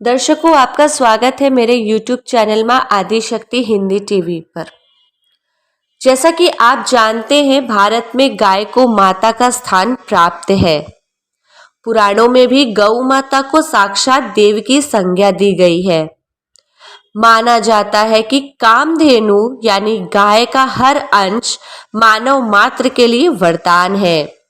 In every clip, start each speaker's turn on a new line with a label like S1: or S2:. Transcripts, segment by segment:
S1: दर्शकों, आपका स्वागत है मेरे YouTube चैनल में आदिशक्ति हिंदी टीवी पर। जैसा कि आप जानते हैं, भारत में गाय को माता का स्थान प्राप्त है। पुराणों में भी गौ माता को साक्षात देव की संज्ञा दी गई है। माना जाता है कि कामधेनु यानी गाय का हर अंश मानव मात्र के लिए वरदान है।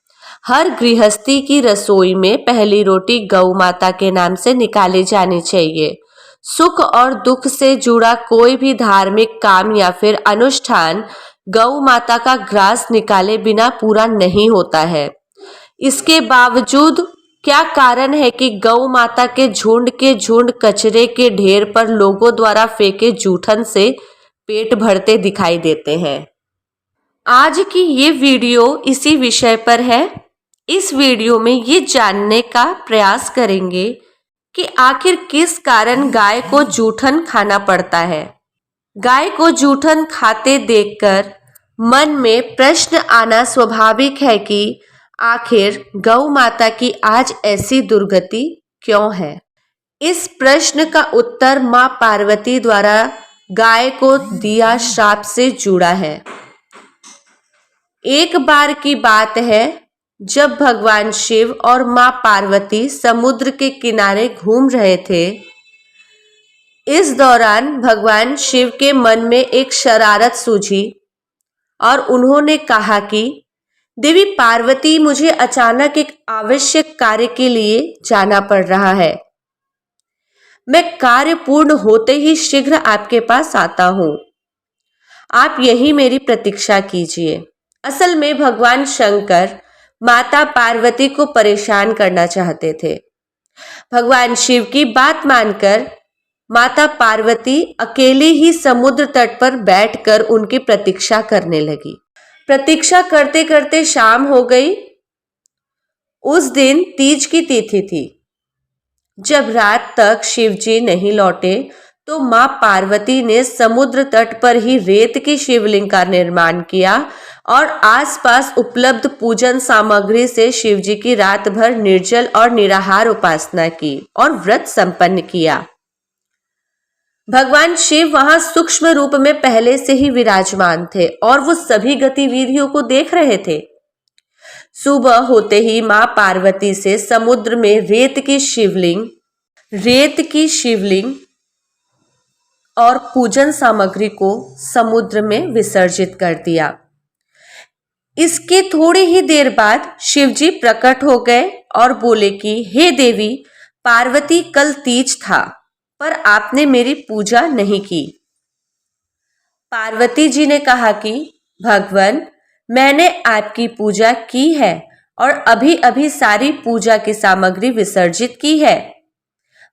S1: हर गृहस्थी की रसोई में पहली रोटी गौ माता के नाम से निकाली जानी चाहिए। सुख और दुख से जुड़ा कोई भी धार्मिक काम या फिर अनुष्ठान गौ माता का ग्रास निकाले बिना पूरा नहीं होता है। इसके बावजूद क्या कारण है कि गौ माता के झुंड कचरे के ढेर पर लोगों द्वारा फेंके जूठन से पेट भरते दिखाई देते हैं। आज की ये वीडियो इसी विषय पर है। इस वीडियो में ये जानने का प्रयास करेंगे कि आखिर किस कारण गाय को जूठन खाना पड़ता है। गाय को जूठन खाते देखकर मन में प्रश्न आना स्वाभाविक है कि आखिर गौ माता की आज ऐसी दुर्गति क्यों है। इस प्रश्न का उत्तर मां पार्वती द्वारा गाय को दिया श्राप से जुड़ा है। एक बार की बात है, जब भगवान शिव और मां पार्वती समुद्र के किनारे घूम रहे थे। इस दौरान भगवान शिव के मन में एक शरारत सूझी और उन्होंने कहा कि देवी पार्वती, मुझे अचानक एक आवश्यक कार्य के लिए जाना पड़ रहा है। मैं कार्य पूर्ण होते ही शीघ्र आपके पास आता हूं। आप यही मेरी प्रतीक्षा कीजिए। असल में भगवान शंकर माता पार्वती को परेशान करना चाहते थे। भगवान शिव की बात मानकर माता पार्वती अकेली ही समुद्र तट पर बैठकर उनकी प्रतीक्षा करने लगी। प्रतीक्षा करते करते शाम हो गई। उस दिन तीज की तिथि थी। जब रात तक शिवजी नहीं लौटे तो मां पार्वती ने समुद्र तट पर ही रेत की शिवलिंग का निर्माण किया और आसपास उपलब्ध पूजन सामग्री से शिवजी की रात भर निर्जल और निराहार उपासना की और व्रत संपन्न किया। भगवान शिव वहां सूक्ष्म रूप में पहले से ही विराजमान थे और वो सभी गतिविधियों को देख रहे थे। सुबह होते ही मां पार्वती से समुद्र में रेत की शिवलिंग और पूजन सामग्री को समुद्र में विसर्जित कर दिया। इसके थोड़ी ही देर बाद शिवजी प्रकट हो गए और बोले कि हे देवी पार्वती, कल तीज था पर आपने मेरी पूजा नहीं की। पार्वती जी ने कहा कि भगवान, मैंने आपकी पूजा की है और अभी अभी सारी पूजा की सामग्री विसर्जित की है।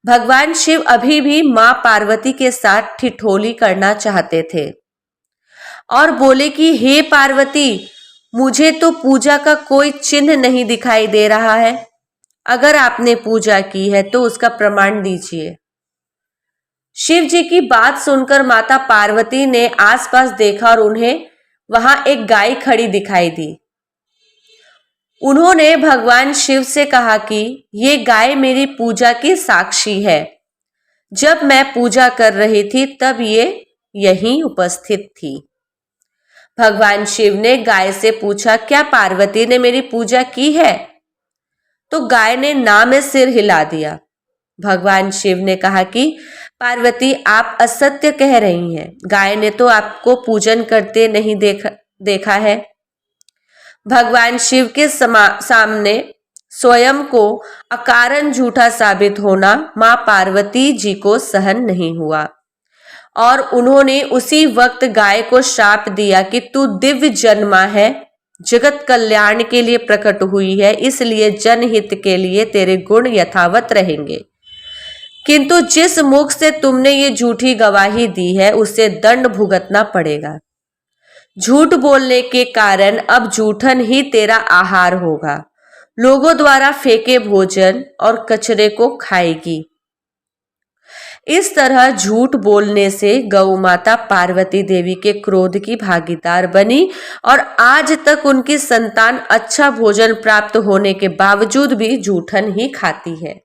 S1: भगवान शिव अभी भी मां पार्वती के साथ ठिठोली करना चाहते थे और बोले कि हे पार्वती, मुझे तो पूजा का कोई चिन्ह नहीं दिखाई दे रहा है। अगर आपने पूजा की है तो उसका प्रमाण दीजिए। शिव जी की बात सुनकर माता पार्वती ने आसपास देखा और उन्हें वहां एक गाय खड़ी दिखाई दी। उन्होंने भगवान शिव से कहा कि ये गाय मेरी पूजा की साक्षी है। जब मैं पूजा कर रही थी तब ये यहीं उपस्थित थी। भगवान शिव ने गाय से पूछा, क्या पार्वती ने मेरी पूजा की है? तो गाय ने ना में सिर हिला दिया। भगवान शिव ने कहा कि पार्वती, आप असत्य कह रही हैं। गाय ने तो आपको पूजन करते नहीं देखा है। भगवान शिव के सामने स्वयं को अकारण झूठा साबित होना मां पार्वती जी को सहन नहीं हुआ और उन्होंने उसी वक्त गाय को श्राप दिया कि तू दिव्य जन्मा है, जगत कल्याण के लिए प्रकट हुई है, इसलिए जनहित के लिए तेरे गुण यथावत रहेंगे। किंतु जिस मुख से तुमने ये झूठी गवाही दी है उसे दंड भुगतना पड़ेगा। झूठ बोलने के कारण अब जूठन ही तेरा आहार होगा। लोगों द्वारा फेंके भोजन और कचरे को खाएगी। इस तरह झूठ बोलने से गौ माता पार्वती देवी के क्रोध की भागीदार बनी और आज तक उनकी संतान अच्छा भोजन प्राप्त होने के बावजूद भी जूठन ही खाती है।